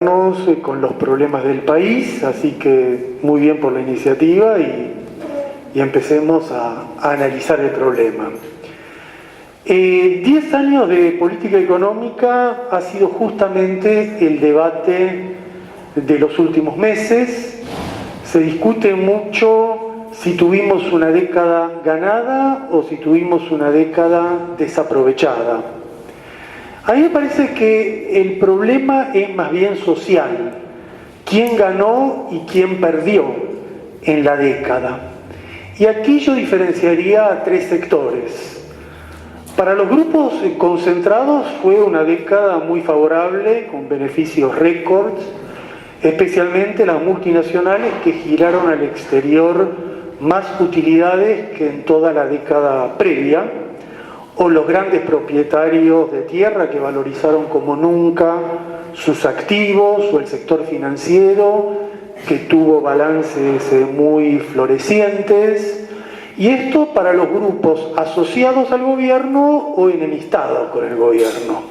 meternos con los problemas del país, así que muy bien por la iniciativa y empecemos a analizar el problema. 10 años de política económica ha sido justamente el debate de los últimos meses. Se discute mucho si tuvimos una década ganada o si tuvimos una década desaprovechada. A mí me parece que el problema es más bien social. ¿Quién ganó y quién perdió en la década? Y aquí yo diferenciaría a 3 sectores. Para los grupos concentrados fue una década muy favorable, con beneficios récords, especialmente las multinacionales que giraron al exterior más utilidades que en toda la década previa, o los grandes propietarios de tierra que valorizaron como nunca sus activos, o el sector financiero que tuvo balances muy florecientes, y esto para los grupos asociados al gobierno o enemistados con el gobierno.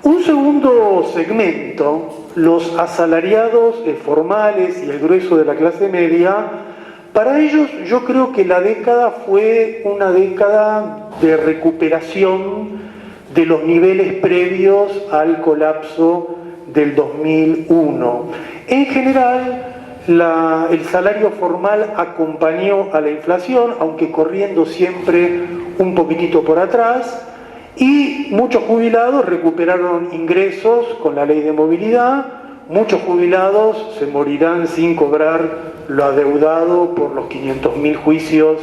Un segundo segmento, los asalariados formales y el grueso de la clase media, para ellos yo creo que la década fue una década de recuperación de los niveles previos al colapso del 2001. En general, el salario formal acompañó a la inflación, aunque corriendo siempre un poquitito por atrás, y muchos jubilados recuperaron ingresos con la ley de movilidad. Muchos jubilados se morirán sin cobrar lo adeudado por los 500.000 juicios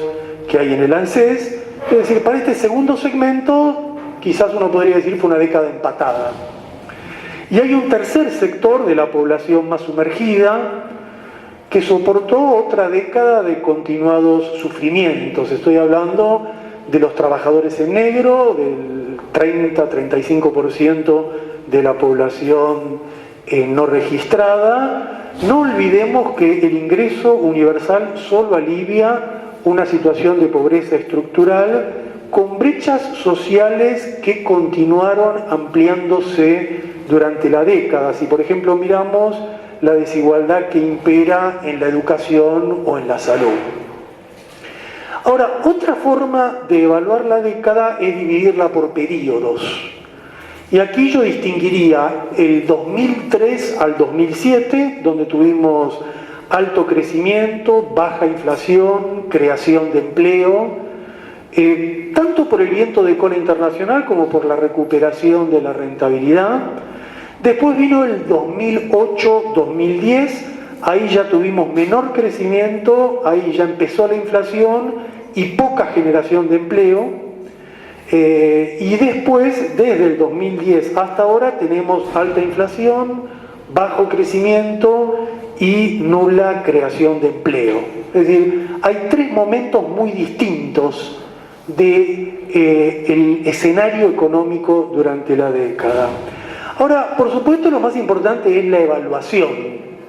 que hay en el ANSES. Es decir, para este segundo segmento, quizás uno podría decir fue una década empatada. Y hay un tercer sector de la población más sumergida que soportó otra década de continuados sufrimientos. Estoy hablando de los trabajadores en negro, del 30-35% de la población no registrada. No olvidemos que el ingreso universal solo alivia una situación de pobreza estructural con brechas sociales que continuaron ampliándose durante la década. Si por ejemplo miramos la desigualdad que impera en la educación o en la salud. Ahora, otra forma de evaluar la década es dividirla por periodos. Y aquí yo distinguiría el 2003 al 2007, donde tuvimos alto crecimiento, baja inflación, creación de empleo, tanto por el viento de cola internacional como por la recuperación de la rentabilidad. Después vino el 2008-2010, ahí ya tuvimos menor crecimiento, ahí ya empezó la inflación y poca generación de empleo. Y después, desde el 2010 hasta ahora, tenemos alta inflación, bajo crecimiento y nula creación de empleo. Es decir, hay 3 momentos muy distintos del escenario económico durante la década. Ahora, por supuesto, lo más importante es la evaluación,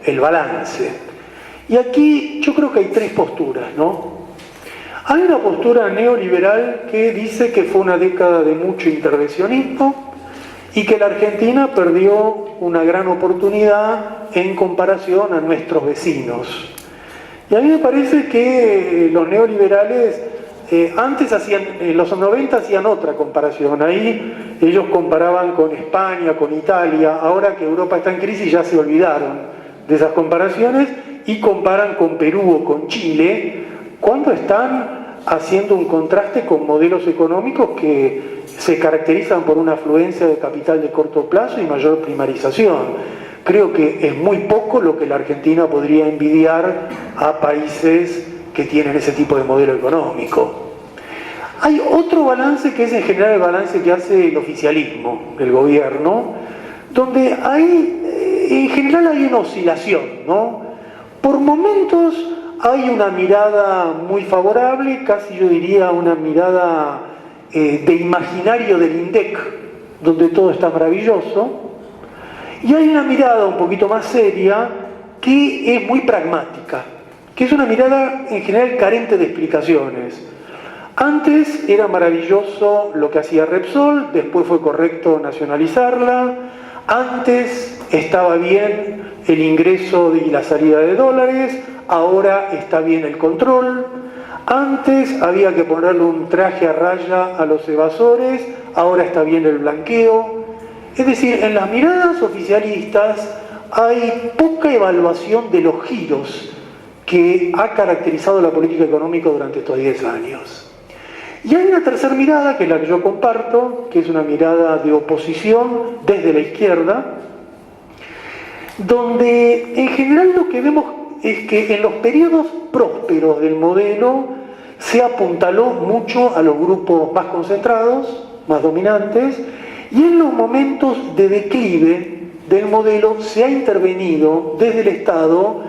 el balance. Y aquí yo creo que hay 3 posturas, ¿no? Hay una postura neoliberal que dice que fue una década de mucho intervencionismo y que la Argentina perdió una gran oportunidad en comparación a nuestros vecinos. Y a mí me parece que los neoliberales antes en los 90 hacían otra comparación. Ahí ellos comparaban con España, con Italia. Ahora que Europa está en crisis ya se olvidaron de esas comparaciones y comparan con Perú o con Chile, cuando están haciendo un contraste con modelos económicos que se caracterizan por una afluencia de capital de corto plazo y mayor primarización. Creo que es muy poco lo que la Argentina podría envidiar a países que tienen ese tipo de modelo económico. Hay otro balance que es en general el balance que hace el oficialismo, el gobierno, donde en general hay una oscilación, ¿no? Por momentos hay una mirada muy favorable, casi yo diría una mirada de imaginario del INDEC, donde todo está maravilloso, y hay una mirada un poquito más seria que es muy pragmática, que es una mirada en general carente de explicaciones. Antes era maravilloso lo que hacía Repsol, después fue correcto nacionalizarla. Antes estaba bien el ingreso y la salida de dólares, ahora está bien el control. Antes había que ponerle un traje a raya a los evasores, ahora está bien el blanqueo. Es decir, en las miradas oficialistas hay poca evaluación de los giros que ha caracterizado la política económica durante estos 10 años. Y hay una tercera mirada, que es la que yo comparto, que es una mirada de oposición desde la izquierda, donde en general lo que vemos es que en los periodos prósperos del modelo se apuntaló mucho a los grupos más concentrados, más dominantes, y en los momentos de declive del modelo se ha intervenido desde el Estado,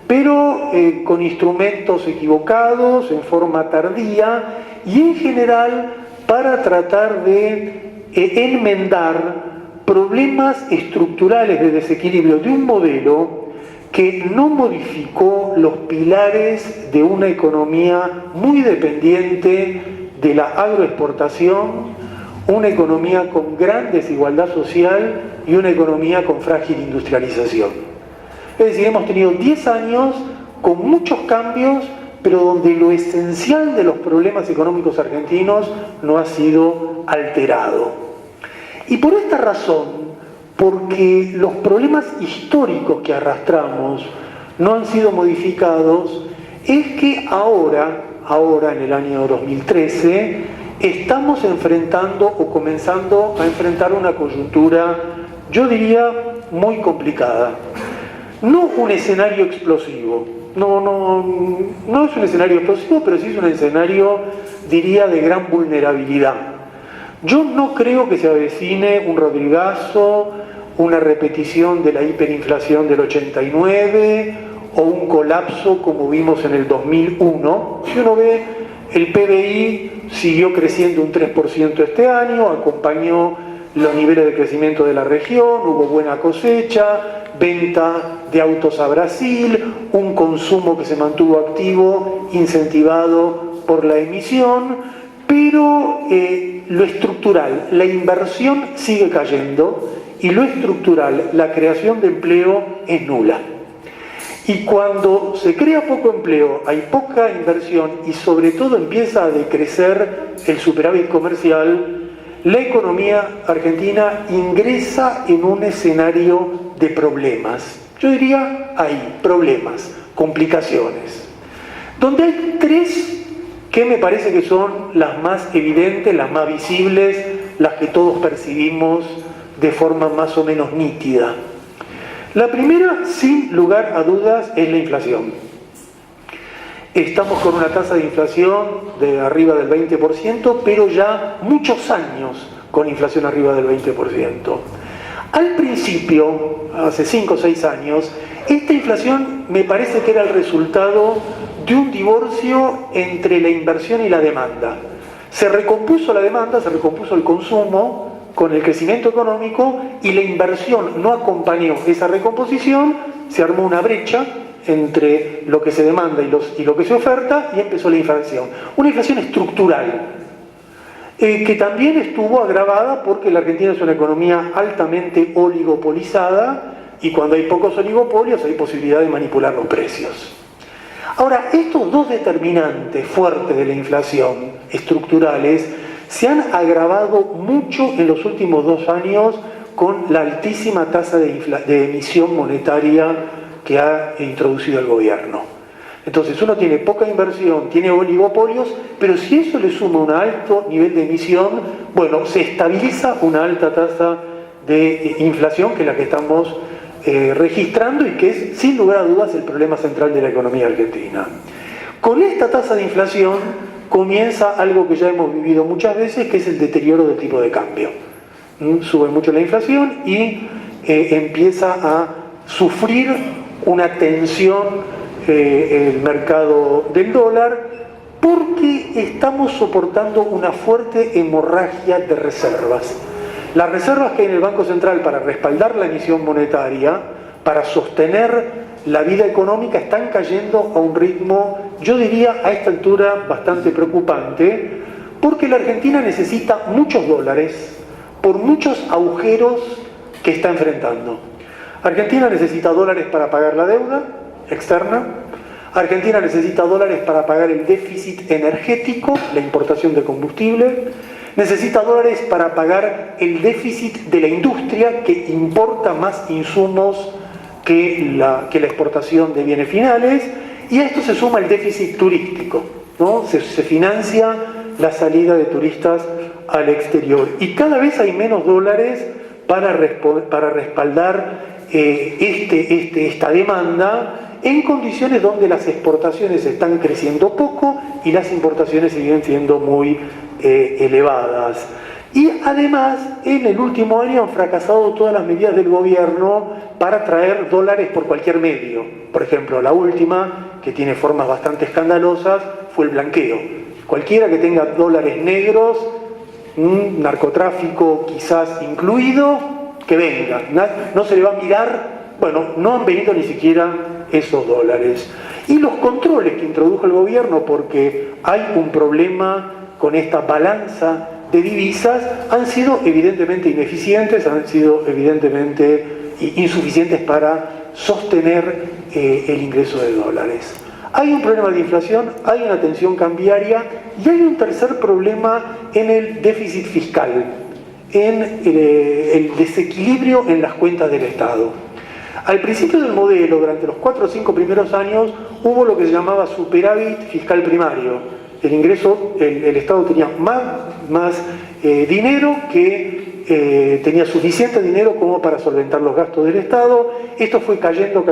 pero con instrumentos equivocados, en forma tardía, y en general para tratar de enmendar problemas estructurales de desequilibrio de un modelo que no modificó los pilares de una economía muy dependiente de la agroexportación, una economía con gran desigualdad social y una economía con frágil industrialización. Es decir, hemos tenido 10 años con muchos cambios, pero donde lo esencial de los problemas económicos argentinos no ha sido alterado. Y por esta razón, porque los problemas históricos que arrastramos no han sido modificados, es que ahora en el año 2013, estamos enfrentando o comenzando a enfrentar una coyuntura, yo diría, muy complicada. No un escenario explosivo, no es un escenario explosivo, pero sí es un escenario, diría, de gran vulnerabilidad. Yo no creo que se avecine un Rodrigazo, una repetición de la hiperinflación del 89 o un colapso como vimos en el 2001. Si uno ve, el PBI siguió creciendo un 3% este año, acompañó los niveles de crecimiento de la región, hubo buena cosecha, venta de autos a Brasil, un consumo que se mantuvo activo, incentivado por la emisión, pero lo estructural, la inversión sigue cayendo y lo estructural, la creación de empleo, es nula. Y cuando se crea poco empleo, hay poca inversión y sobre todo empieza a decrecer el superávit comercial, la economía argentina ingresa en un escenario de problemas. Yo diría, hay problemas, complicaciones, donde hay tres que me parece que son las más evidentes, las más visibles, las que todos percibimos de forma más o menos nítida. La primera, sin lugar a dudas, es la inflación. Estamos con una tasa de inflación de arriba del 20%, pero ya muchos años con inflación arriba del 20%. Al principio, hace 5 o 6 años, esta inflación me parece que era el resultado de un divorcio entre la inversión y la demanda. Se recompuso la demanda, se recompuso el consumo con el crecimiento económico y la inversión no acompañó esa recomposición, se armó una brecha entre lo que se demanda y lo que se oferta y empezó la inflación. Una inflación estructural, que también estuvo agravada porque la Argentina es una economía altamente oligopolizada y cuando hay pocos oligopolios hay posibilidad de manipular los precios. Ahora, estos dos determinantes fuertes de la inflación, estructurales, se han agravado mucho en los últimos 2 años con la altísima tasa de emisión monetaria que ha introducido el gobierno. Entonces uno tiene poca inversión, tiene oligopolios, pero si eso le suma un alto nivel de emisión, bueno, se estabiliza una alta tasa de inflación, que es la que estamos registrando y que es, sin lugar a dudas, el problema central de la economía argentina. Con esta tasa de inflación comienza algo que ya hemos vivido muchas veces, que es el deterioro del tipo de cambio. Sube mucho la inflación y empieza a sufrir una tensión el mercado del dólar, porque estamos soportando una fuerte hemorragia de reservas. Las reservas que hay en el Banco Central para respaldar la emisión monetaria, para sostener la vida económica, están cayendo a un ritmo, yo diría a esta altura, bastante preocupante, porque la Argentina necesita muchos dólares por muchos agujeros que está enfrentando. Argentina necesita dólares para pagar la deuda externa. Argentina necesita dólares para pagar el déficit energético, la importación de combustible. Necesita dólares para pagar el déficit de la industria, que importa más insumos que la exportación de bienes finales. Y a esto se suma el déficit turístico, ¿no? Se financia la salida de turistas al exterior. Y cada vez hay menos dólares para respaldar esta demanda, en condiciones donde las exportaciones están creciendo poco y las importaciones siguen siendo muy elevadas. Y además, en el último año han fracasado todas las medidas del gobierno para traer dólares por cualquier medio. Por ejemplo, la última, que tiene formas bastante escandalosas, fue el blanqueo. Cualquiera que tenga dólares negros, un narcotráfico quizás incluido, que venga. No se le va a mirar. Bueno, no han venido ni siquiera esos dólares. Y los controles que introdujo el gobierno, porque hay un problema con esta balanza de divisas, han sido evidentemente ineficientes, han sido evidentemente insuficientes para sostener el ingreso de dólares. Hay un problema de inflación, hay una tensión cambiaria y hay un tercer problema en el déficit fiscal, en el desequilibrio en las cuentas del Estado. Al principio del modelo, durante los 4 o 5 primeros años, hubo lo que se llamaba superávit fiscal primario. El ingreso, el Estado tenía más dinero que tenía suficiente dinero como para solventar los gastos del Estado. Esto fue cayendo,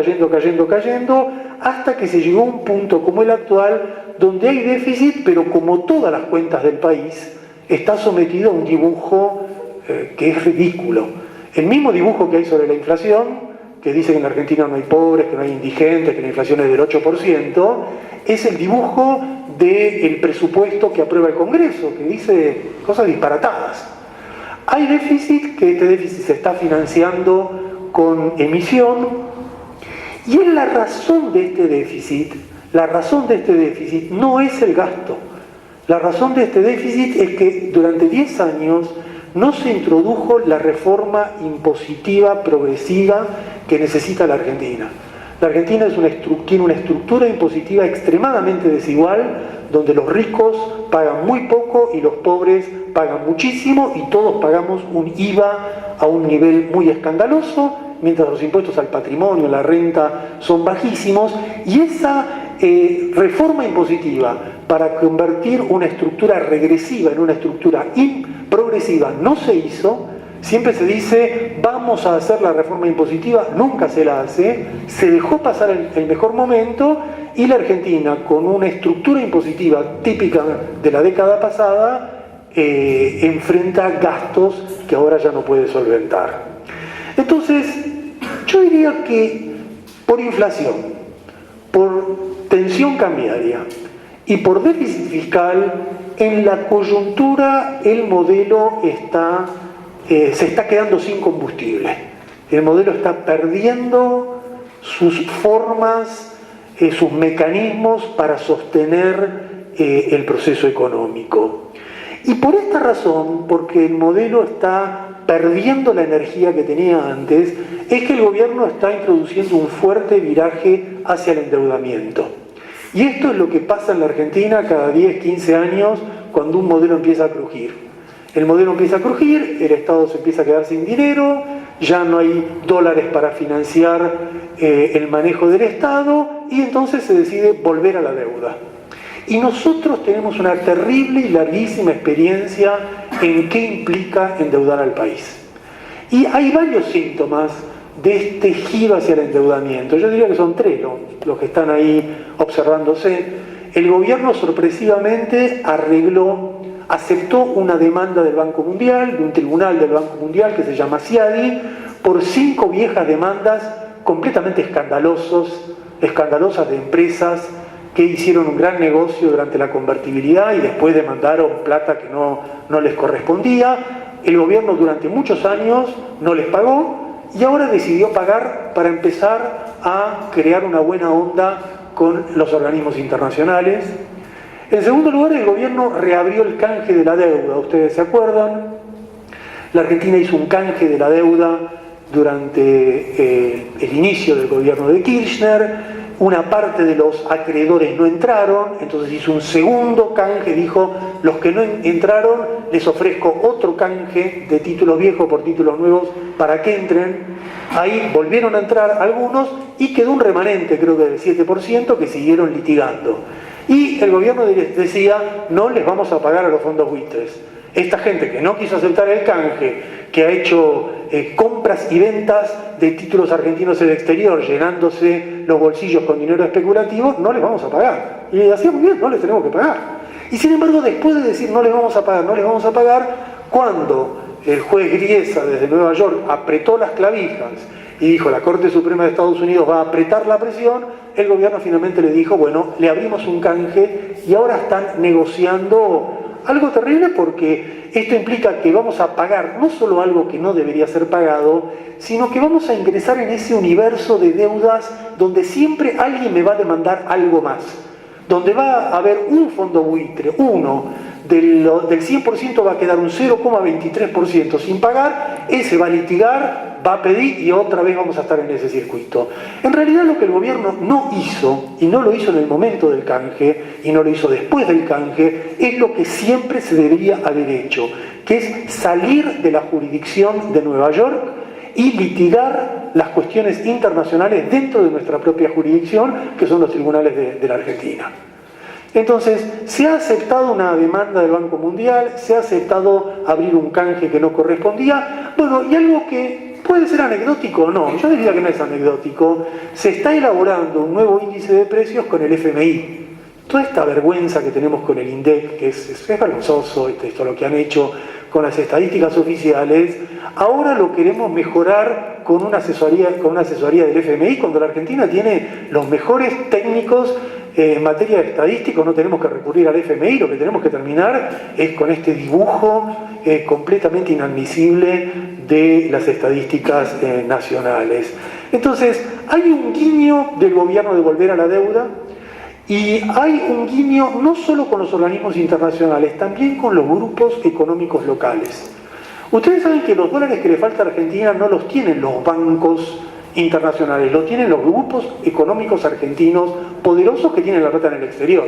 hasta que se llegó a un punto como el actual, donde hay déficit, pero como todas las cuentas del país, está sometido a un dibujo que es ridículo. El mismo dibujo que hay sobre la inflación, que dice que en la Argentina no hay pobres, que no hay indigentes, que la inflación es del 8%, es el dibujo del presupuesto que aprueba el Congreso, que dice cosas disparatadas. Hay déficit, que este déficit se está financiando con emisión, y es la razón de este déficit no es el gasto. La razón de este déficit es que durante 10 años no se introdujo la reforma impositiva progresiva que necesita la Argentina. La Argentina tiene una estructura impositiva extremadamente desigual, donde los ricos pagan muy poco y los pobres pagan muchísimo, y todos pagamos un IVA a un nivel muy escandaloso, mientras los impuestos al patrimonio, la renta son bajísimos, y esa reforma impositiva para convertir una estructura regresiva en una estructura progresiva no se hizo. Siempre se dice, vamos a hacer la reforma impositiva, nunca se la hace, se dejó pasar el mejor momento, y la Argentina, con una estructura impositiva típica de la década pasada, enfrenta gastos que ahora ya no puede solventar. Entonces, yo diría que por inflación, por tensión cambiaria y por déficit fiscal, en la coyuntura el modelo se está quedando sin combustible. El modelo está perdiendo sus formas, sus mecanismos para sostener el proceso económico. Y por esta razón, porque el modelo está perdiendo la energía que tenía antes, es que el gobierno está introduciendo un fuerte viraje hacia el endeudamiento. Y esto es lo que pasa en la Argentina cada 10, 15 años cuando un modelo empieza a crujir. El modelo empieza a crujir, el Estado se empieza a quedar sin dinero, ya no hay dólares para financiar el manejo del Estado, y entonces se decide volver a la deuda. Y nosotros tenemos una terrible y larguísima experiencia en qué implica endeudar al país. Y hay varios síntomas de este giro hacia el endeudamiento. Yo diría que son 3 los que están ahí observándose. El gobierno sorpresivamente aceptó una demanda del Banco Mundial, de un tribunal del Banco Mundial que se llama CIADI, por 5 viejas demandas completamente escandalosas de empresas que hicieron un gran negocio durante la convertibilidad y después demandaron plata que no les correspondía. El gobierno durante muchos años no les pagó, y ahora decidió pagar para empezar a crear una buena onda con los organismos internacionales. En segundo lugar, el gobierno reabrió el canje de la deuda. Ustedes se acuerdan, la Argentina hizo un canje de la deuda durante el inicio del gobierno de Kirchner. Una parte de los acreedores no entraron, entonces hizo un segundo canje, dijo, los que no entraron les ofrezco otro canje de títulos viejos por títulos nuevos para que entren. Ahí volvieron a entrar algunos y quedó un remanente, creo que del 7%, que siguieron litigando. Y el gobierno decía, no les vamos a pagar a los fondos buitres. Esta gente que no quiso aceptar el canje, que ha hecho compras y ventas de títulos argentinos en el exterior, llenándose los bolsillos con dinero especulativo, no les vamos a pagar. Y decía, muy bien, no les tenemos que pagar. Y sin embargo, después de decir no les vamos a pagar, no les vamos a pagar, cuando el juez Griesa desde Nueva York apretó las clavijas y dijo, la Corte Suprema de Estados Unidos va a apretar la presión, el gobierno finalmente le dijo, bueno, le abrimos un canje y ahora están negociando algo terrible, porque esto implica que vamos a pagar no solo algo que no debería ser pagado, sino que vamos a ingresar en ese universo de deudas donde siempre alguien me va a demandar algo más, donde va a haber un fondo buitre, uno, del 100% va a quedar un 0,23% sin pagar, ese va a litigar, va a pedir y otra vez vamos a estar en ese circuito. En realidad lo que el gobierno no hizo, y no lo hizo en el momento del canje, y no lo hizo después del canje, es lo que siempre se debería haber hecho, que es salir de la jurisdicción de Nueva York y litigar las cuestiones internacionales dentro de nuestra propia jurisdicción, que son los tribunales de la Argentina. Entonces, se ha aceptado una demanda del Banco Mundial, se ha aceptado abrir un canje que no correspondía, bueno, y algo que puede ser anecdótico o no, yo diría que no es anecdótico, se está elaborando un nuevo índice de precios con el FMI. Toda esta vergüenza que tenemos con el INDEC, que es vergonzoso, esto lo que han hecho con las estadísticas oficiales, ahora lo queremos mejorar con una asesoría del FMI, cuando la Argentina tiene los mejores técnicos en materia de estadísticos. No tenemos que recurrir al FMI, lo que tenemos que terminar es con este dibujo completamente inadmisible de las estadísticas nacionales. Entonces, hay un guiño del gobierno de volver a la deuda, y hay un guiño no solo con los organismos internacionales, también con los grupos económicos locales. Ustedes saben que los dólares que le falta a Argentina no los tienen los bancos internacionales, los tienen los grupos económicos argentinos poderosos que tienen la plata en el exterior.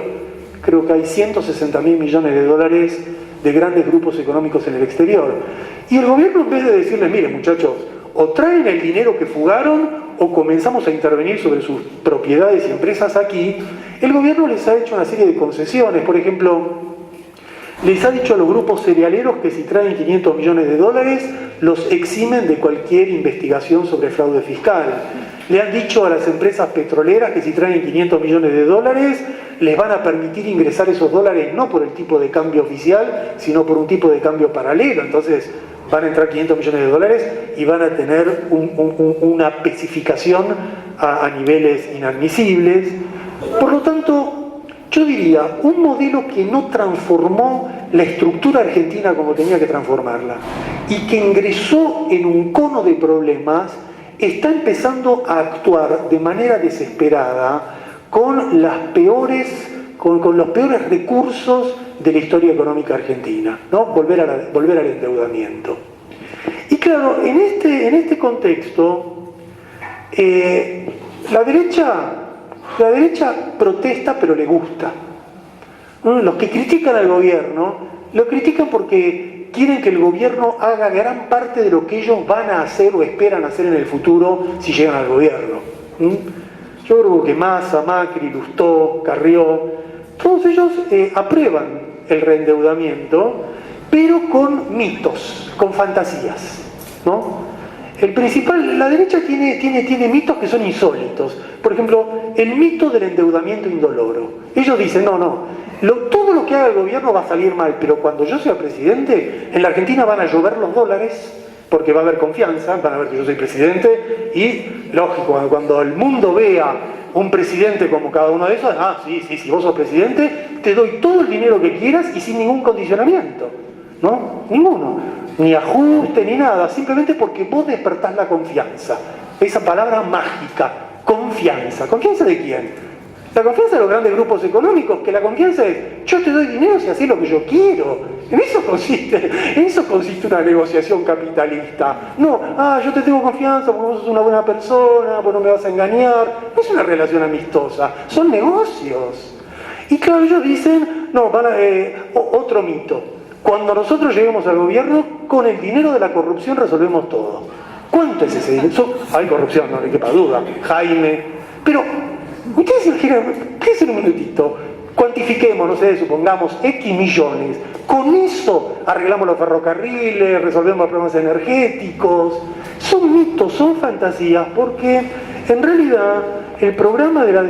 Creo que hay 160.000 millones de dólares de grandes grupos económicos en el exterior. Y el gobierno, en vez de decirles, miren muchachos, o traen el dinero que fugaron o comenzamos a intervenir sobre sus propiedades y empresas aquí, el gobierno les ha hecho una serie de concesiones. Por ejemplo, les ha dicho a los grupos cerealeros que si traen 500 millones de dólares, los eximen de cualquier investigación sobre fraude fiscal. Le han dicho a las empresas petroleras que si traen 500 millones de dólares, les van a permitir ingresar esos dólares no por el tipo de cambio oficial, sino por un tipo de cambio paralelo. Entonces, van a entrar 500 millones de dólares y van a tener una especificación a niveles inadmisibles. Por lo tanto, yo diría, un modelo que no transformó la estructura argentina como tenía que transformarla y que ingresó en un cono de problemas, está empezando a actuar de manera desesperada con los peores recursos de la historia económica argentina, ¿no? Volver al endeudamiento. Y claro, en este contexto, la derecha protesta, pero le gusta. Los que critican al gobierno, lo critican porque quieren que el gobierno haga gran parte de lo que ellos van a hacer o esperan hacer en el futuro si llegan al gobierno. Yo creo que Massa, Macri, Lustó, Carrió, todos ellos aprueban el reendeudamiento, pero con mitos, con fantasías, ¿no? La derecha tiene mitos que son insólitos. Por ejemplo, el mito del endeudamiento indoloro. Ellos dicen, todo lo que haga el gobierno va a salir mal, pero cuando yo sea presidente, en la Argentina van a llover los dólares, porque va a haber confianza, van a ver que yo soy presidente, y lógico, cuando el mundo vea un presidente como cada uno de esos, sí, vos sos presidente, te doy todo el dinero que quieras y sin ningún condicionamiento, ¿no? Ninguno, ni ajuste ni nada, simplemente porque vos despertás la confianza, esa palabra mágica, confianza. ¿Confianza de quién? La confianza de los grandes grupos económicos, que la confianza es, yo te doy dinero si haces lo que yo quiero, En eso consiste una negociación capitalista. No, yo te tengo confianza porque vos sos una buena persona, vos no me vas a engañar. No es una relación amistosa, son negocios. Y claro, ellos dicen, no, otro mito. Cuando nosotros lleguemos al gobierno, con el dinero de la corrupción resolvemos todo. ¿Cuánto es ese dinero? Hay corrupción, no le quepa duda, Jaime. Pero, ustedes imaginan, piensen un minutito, cuantifiquemos, no sé, supongamos X millones. Con eso arreglamos los ferrocarriles, resolvemos los problemas energéticos. Son mitos, son fantasías, porque en realidad el programa de la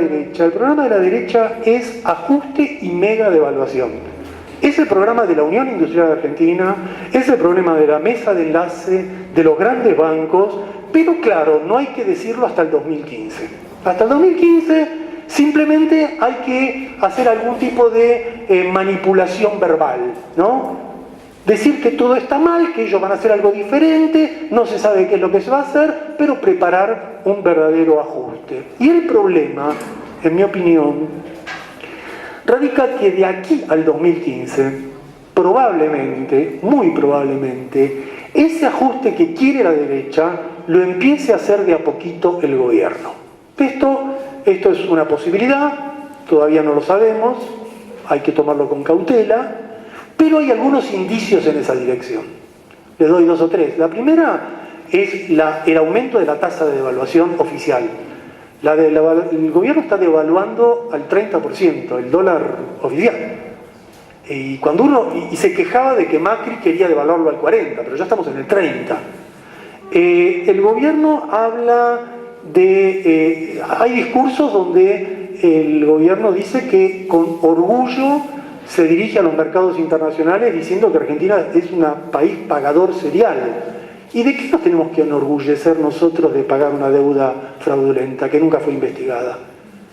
derecha es ajuste y mega devaluación. Es el programa de la Unión Industrial Argentina, es el problema de la mesa de enlace, de los grandes bancos, pero claro, no hay que decirlo hasta el 2015. Hasta el 2015 simplemente hay que hacer algún tipo de manipulación verbal, ¿no? Decir que todo está mal, que ellos van a hacer algo diferente, no se sabe qué es lo que se va a hacer, pero preparar un verdadero ajuste. Y el problema, en mi opinión, radica que de aquí al 2015, probablemente, muy probablemente, ese ajuste que quiere la derecha lo empiece a hacer de a poquito el gobierno. Esto es una posibilidad, todavía no lo sabemos, hay que tomarlo con cautela, pero hay algunos indicios en esa dirección. Les doy 2 o 3. La primera es el aumento de la tasa de devaluación oficial. El gobierno está devaluando al 30% el dólar oficial. Y se quejaba de que Macri quería devaluarlo al 40%, pero ya estamos en el 30%. El gobierno habla de... hay discursos donde el gobierno dice que con orgullo se dirige a los mercados internacionales diciendo que Argentina es un país pagador serial. ¿Y de qué nos tenemos que enorgullecer nosotros de pagar una deuda fraudulenta que nunca fue investigada?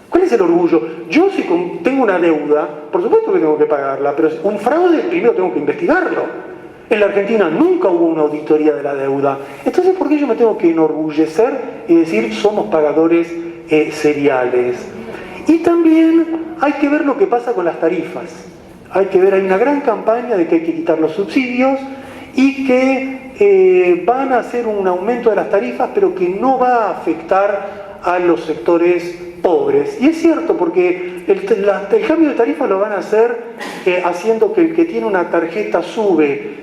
¿Cuál es el orgullo? Yo si tengo una deuda, por supuesto que tengo que pagarla, pero un fraude primero tengo que investigarlo. En la Argentina nunca hubo una auditoría de la deuda. Entonces, ¿por qué yo me tengo que enorgullecer y decir somos pagadores seriales? Y también hay que ver lo que pasa con las tarifas. Hay una gran campaña de que hay que quitar los subsidios y que van a hacer un aumento de las tarifas, pero que no va a afectar a los sectores pobres. Y es cierto, porque el cambio de tarifa lo van a hacer haciendo que el que tiene una tarjeta SUBE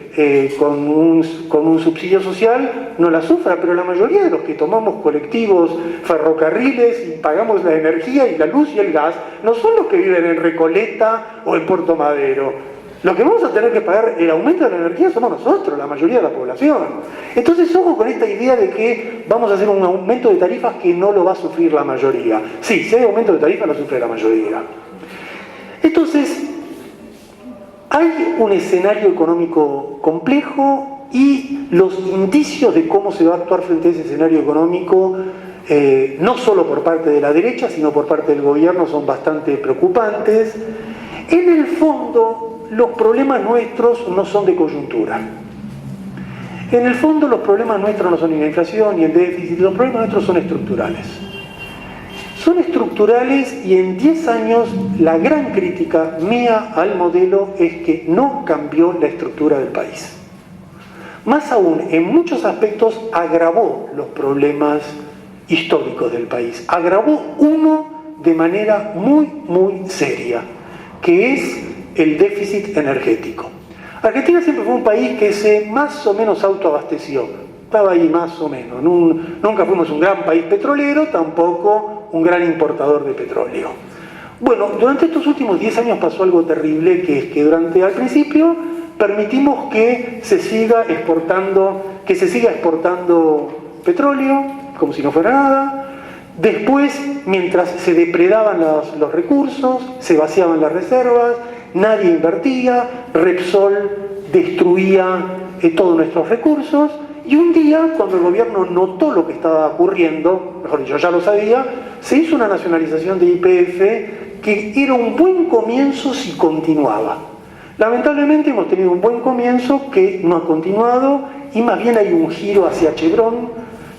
con un subsidio social no la sufra, pero la mayoría de los que tomamos colectivos, ferrocarriles y pagamos la energía y la luz y el gas, no son los que viven en Recoleta o en Puerto Madero. Lo que vamos a tener que pagar el aumento de la energía somos nosotros, la mayoría de la población. Entonces, ojo con esta idea de que vamos a hacer un aumento de tarifas que no lo va a sufrir la mayoría. Sí, si hay aumento de tarifas lo sufre la mayoría. Entonces, hay un escenario económico complejo y los indicios de cómo se va a actuar frente a ese escenario económico, no solo por parte de la derecha, sino por parte del gobierno, son bastante preocupantes. En el fondo, los problemas nuestros no son de coyuntura. En el fondo, los problemas nuestros no son ni la inflación ni el déficit, los problemas nuestros son estructurales. Son estructurales y en 10 años la gran crítica mía al modelo es que no cambió la estructura del país. Más aún, en muchos aspectos agravó los problemas históricos del país. Agravó uno de manera muy, muy seria, que es el déficit energético. Argentina siempre fue un país que se más o menos autoabasteció, estaba ahí más o menos. Nunca fuimos un gran país petrolero, tampoco un gran importador de petróleo. Bueno, durante estos últimos 10 años pasó algo terrible, que es que al principio permitimos que se siga exportando petróleo, como si no fuera nada. Después, mientras se depredaban los recursos, se vaciaban las reservas, nadie invertía, Repsol destruía todos nuestros recursos, y un día, cuando el gobierno notó lo que estaba ocurriendo, mejor dicho, ya lo sabía, se hizo una nacionalización de YPF que era un buen comienzo si continuaba. Lamentablemente hemos tenido un buen comienzo que no ha continuado, y más bien hay un giro hacia Chevron,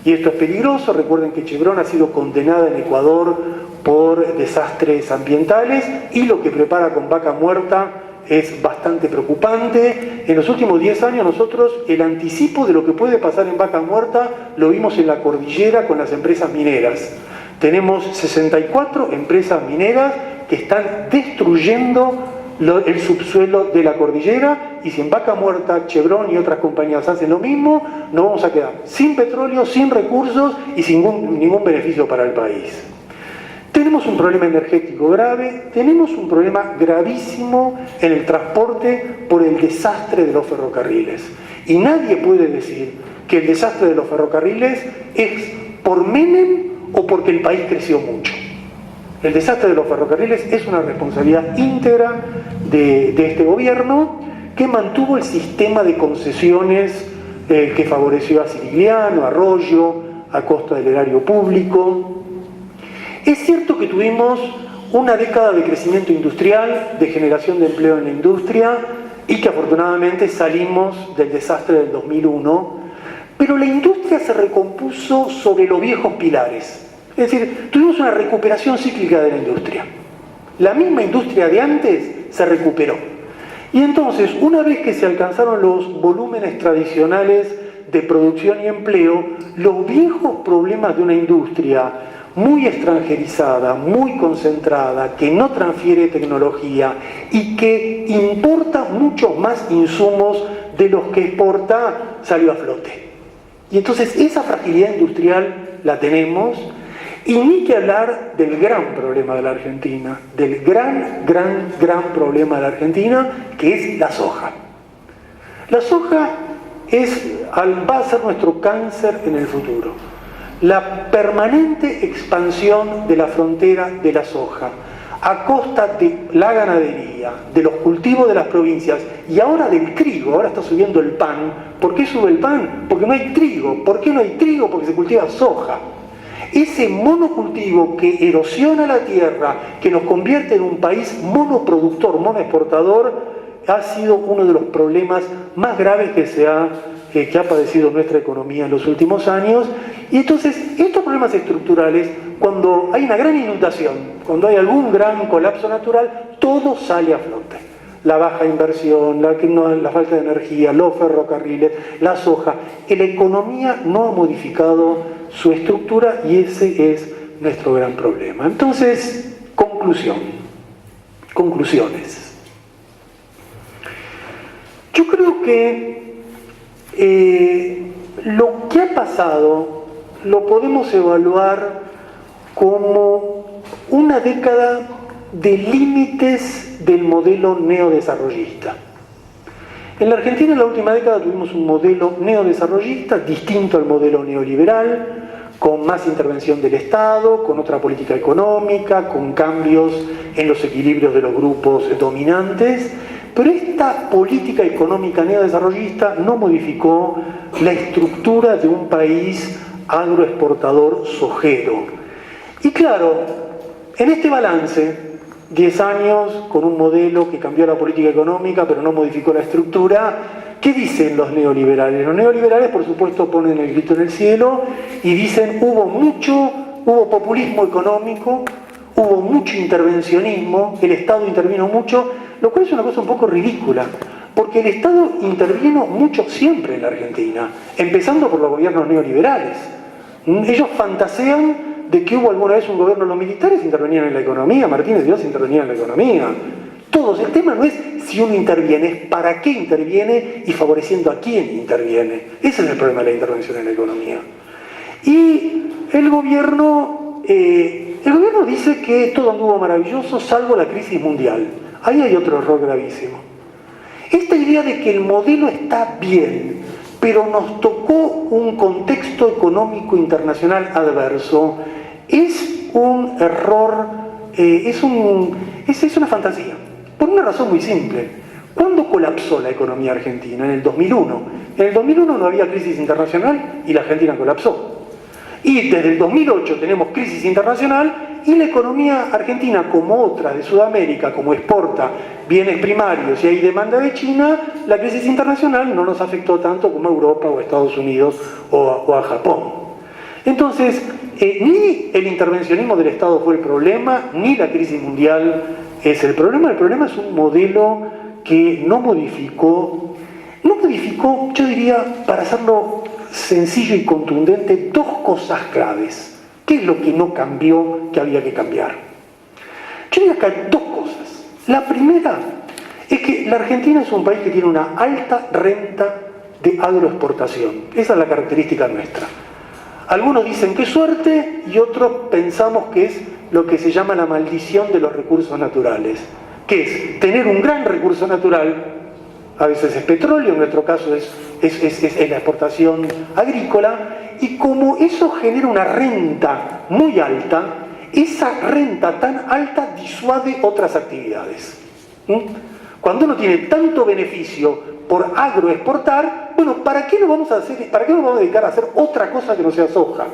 y esto es peligroso. Recuerden que Chevron ha sido condenada en Ecuador por desastres ambientales, y lo que prepara con Vaca Muerta es bastante preocupante. En los últimos 10 años nosotros el anticipo de lo que puede pasar en Vaca Muerta lo vimos en la cordillera con las empresas mineras. Tenemos 64 empresas mineras que están destruyendo el subsuelo de la cordillera, y si en Vaca Muerta, Chevron y otras compañías hacen lo mismo, nos vamos a quedar sin petróleo, sin recursos y sin ningún beneficio para el país. Tenemos un problema energético grave, tenemos un problema gravísimo en el transporte por el desastre de los ferrocarriles. Y nadie puede decir que el desastre de los ferrocarriles es por Menem o porque el país creció mucho. El desastre de los ferrocarriles es una responsabilidad íntegra de este gobierno, que mantuvo el sistema de concesiones que favoreció a Cirigliano, a Arroyo, a costa del erario público. Es cierto que tuvimos una década de crecimiento industrial, de generación de empleo en la industria, y que afortunadamente salimos del desastre del 2001, pero la industria se recompuso sobre los viejos pilares. Es decir, tuvimos una recuperación cíclica de la industria. La misma industria de antes se recuperó. Y entonces, una vez que se alcanzaron los volúmenes tradicionales de producción y empleo, los viejos problemas de una industria muy extranjerizada, muy concentrada, que no transfiere tecnología y que importa muchos más insumos de los que exporta, salió a flote. Y entonces esa fragilidad industrial la tenemos. Y ni que hablar del gran problema de la Argentina, del gran problema de la Argentina, que es la soja. La soja va a ser nuestro cáncer en el futuro. La permanente expansión de la frontera de la soja, a costa de la ganadería, de los cultivos de las provincias y ahora del trigo. Ahora está subiendo el pan. ¿Por qué sube el pan? Porque no hay trigo. ¿Por qué no hay trigo? Porque se cultiva soja. Ese monocultivo que erosiona la tierra, que nos convierte en un país monoproductor, monoexportador, ha sido uno de los problemas más graves que ha padecido nuestra economía en los últimos años. Y entonces, estos problemas estructurales, cuando hay una gran inundación, cuando hay algún gran colapso natural, todo sale a flote. La baja inversión, la falta de energía, los ferrocarriles, la soja. La economía no ha modificado su estructura y ese es nuestro gran problema. Entonces, conclusiones. Yo creo que lo que ha pasado lo podemos evaluar como una década de límites del modelo neodesarrollista. En la Argentina en la última década tuvimos un modelo neodesarrollista distinto al modelo neoliberal, con más intervención del Estado, con otra política económica, con cambios en los equilibrios de los grupos dominantes, pero esta política económica neodesarrollista no modificó la estructura de un país agroexportador sojero. Y claro, en este balance, 10 años con un modelo que cambió la política económica pero no modificó la estructura, ¿qué dicen los neoliberales? Los neoliberales, por supuesto, ponen el grito en el cielo y dicen hubo populismo económico, hubo mucho intervencionismo, el Estado intervino mucho, lo cual es una cosa un poco ridícula, porque el Estado intervino mucho siempre en la Argentina, empezando por los gobiernos neoliberales. Ellos fantasean de que hubo alguna vez un gobierno de los militares que intervenían en la economía, Martínez y Dios intervenían en la economía. Todos, el tema no es si uno interviene, es para qué interviene y favoreciendo a quién interviene. Ese es el problema de la intervención en la economía. Y el gobierno dice que todo anduvo maravilloso salvo la crisis mundial. Ahí hay otro error gravísimo. Esta idea de que el modelo está bien, pero nos tocó un contexto económico internacional adverso, es un error, es una fantasía. Por una razón muy simple. ¿Cuándo colapsó la economía argentina? En el 2001. En el 2001 no había crisis internacional y la Argentina colapsó. Y desde el 2008 tenemos crisis internacional y la economía argentina, como otra de Sudamérica, como exporta bienes primarios y hay demanda de China, la crisis internacional no nos afectó tanto como a Europa o a Estados Unidos o a Japón. Entonces, ni el intervencionismo del Estado fue el problema, ni la crisis mundial es el problema es un modelo que no modificó, yo diría, para hacerlo sencillo y contundente, dos cosas claves. ¿Qué es lo que no cambió que había que cambiar? Yo diría que hay dos cosas. La primera es que la Argentina es un país que tiene una alta renta de agroexportación. Esa es la característica nuestra. Algunos dicen que suerte y otros pensamos que es lo que se llama la maldición de los recursos naturales, que es tener un gran recurso natural, a veces es petróleo, en nuestro caso es la exportación agrícola, y como eso genera una renta muy alta, esa renta tan alta disuade otras actividades. Cuando uno tiene tanto beneficio por agroexportar, bueno, ¿para qué nos vamos a dedicar a hacer otra cosa que no sea soja?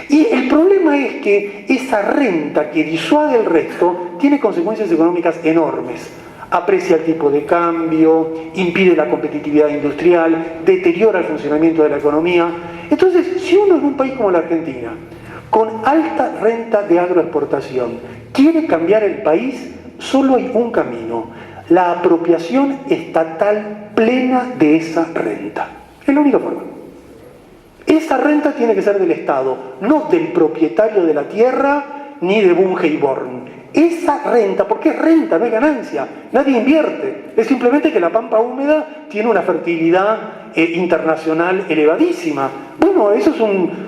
Y el problema es que esa renta que disuade el resto tiene consecuencias económicas enormes. Aprecia el tipo de cambio, impide la competitividad industrial, deteriora el funcionamiento de la economía. Entonces, si uno en un país como la Argentina, con alta renta de agroexportación, quiere cambiar el país, solo hay un camino: la apropiación estatal plena de esa renta. Es la única forma. Esa renta tiene que ser del Estado, no del propietario de la tierra ni de Bunge y Born. Esa renta, porque es renta, no es ganancia, nadie invierte, es simplemente que la pampa húmeda tiene una fertilidad internacional elevadísima. Bueno, eso es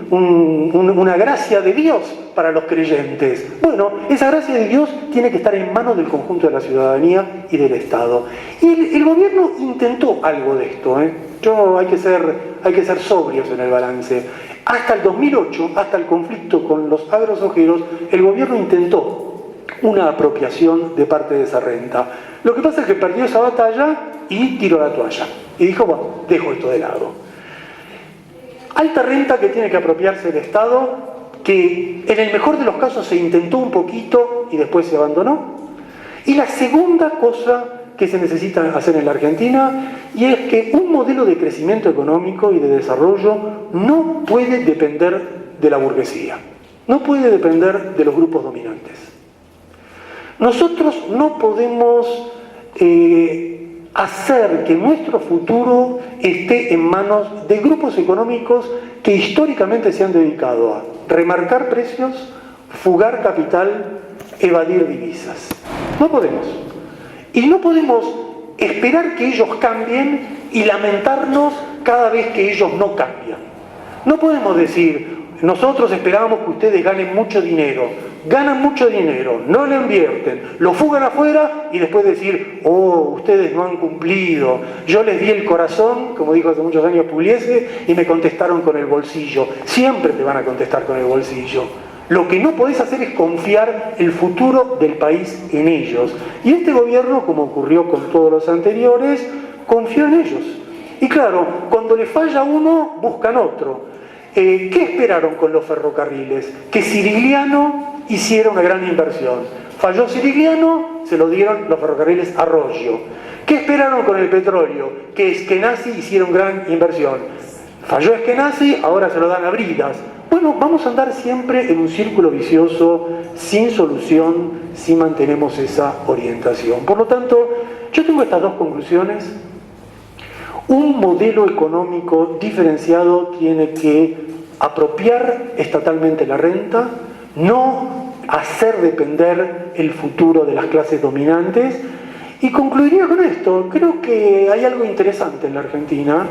una gracia de Dios para los creyentes. Bueno, esa gracia de Dios tiene que estar en manos del conjunto de la ciudadanía y del Estado. Y el gobierno intentó algo de esto, hay que ser sobrios en el balance. Hasta el 2008, hasta el conflicto con los agrosojeros, el gobierno intentó una apropiación de parte de esa renta. Lo que pasa es que perdió esa batalla y tiró la toalla. Y dijo, bueno, dejo esto de lado. Alta renta que tiene que apropiarse el Estado, que en el mejor de los casos se intentó un poquito y después se abandonó. Y la segunda cosa que se necesita hacer en la Argentina, y es que un modelo de crecimiento económico y de desarrollo no puede depender de la burguesía, no puede depender de los grupos dominantes. Nosotros no podemos hacer que nuestro futuro esté en manos de grupos económicos que históricamente se han dedicado a remarcar precios, fugar capital, evadir divisas. No podemos. Y no podemos esperar que ellos cambien y lamentarnos cada vez que ellos no cambian. No podemos decir, nosotros esperábamos que ustedes ganen mucho dinero, no lo invierten, lo fugan afuera y después decir, oh, ustedes no han cumplido, yo les di el corazón, como dijo hace muchos años Pugliese, y me contestaron con el bolsillo. Siempre te van a contestar con el bolsillo. Lo que no podés hacer es confiar el futuro del país en ellos. Y este gobierno, como ocurrió con todos los anteriores, confió en ellos. Y claro, cuando le falla uno, buscan otro. ¿Qué esperaron con los ferrocarriles? Que Cirigliano hiciera una gran inversión. Falló Cirigliano, se lo dieron los ferrocarriles a Roggio. ¿Qué esperaron con el petróleo? Que Eskenazi hiciera una gran inversión. Falló Eskenazi, ahora se lo dan a Bridas. Bueno, vamos a andar siempre en un círculo vicioso, sin solución, si mantenemos esa orientación. Por lo tanto, yo tengo estas dos conclusiones. Un modelo económico diferenciado tiene que apropiar estatalmente la renta, no hacer depender el futuro de las clases dominantes. Y concluiría con esto: creo que hay algo interesante en la Argentina,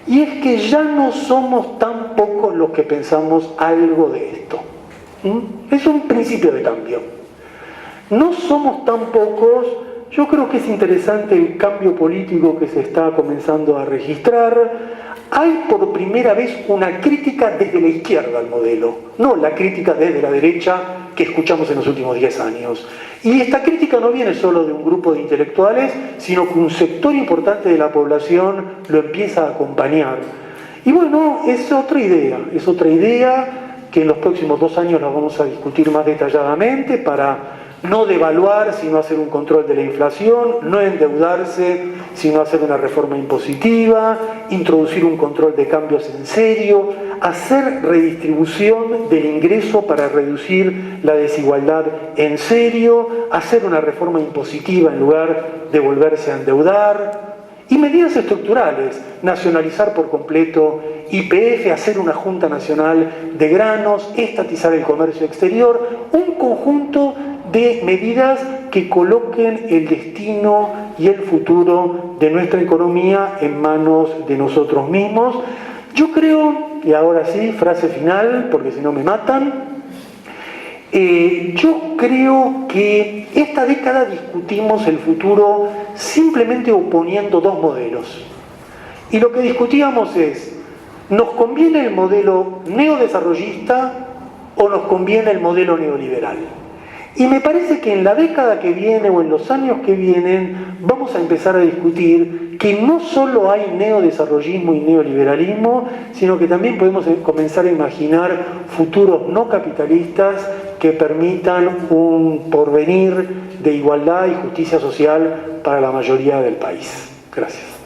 y es que ya no somos tan pocos los que pensamos algo de esto. Es un principio de cambio. No somos tan pocos. Yo creo que es interesante el cambio político que se está comenzando a registrar. Hay por primera vez una crítica desde la izquierda al modelo, no la crítica desde la derecha que escuchamos en los últimos 10 años. Y esta crítica no viene solo de un grupo de intelectuales, sino que un sector importante de la población lo empieza a acompañar. Y bueno, es otra idea que en los próximos 2 años la vamos a discutir más detalladamente para no devaluar, sino hacer un control de la inflación, no endeudarse, sino hacer una reforma impositiva, introducir un control de cambios en serio, hacer redistribución del ingreso para reducir la desigualdad en serio, hacer una reforma impositiva en lugar de volverse a endeudar, y medidas estructurales, nacionalizar por completo YPF, hacer una Junta Nacional de Granos, estatizar el comercio exterior, un conjunto de medidas que coloquen el destino y el futuro de nuestra economía en manos de nosotros mismos. Yo creo, y ahora sí, frase final, porque si no me matan, yo creo que esta década discutimos el futuro simplemente oponiendo dos modelos. Y lo que discutíamos es, ¿nos conviene el modelo neodesarrollista o nos conviene el modelo neoliberal? Y me parece que en la década que viene o en los años que vienen vamos a empezar a discutir que no solo hay neodesarrollismo y neoliberalismo, sino que también podemos comenzar a imaginar futuros no capitalistas que permitan un porvenir de igualdad y justicia social para la mayoría del país. Gracias.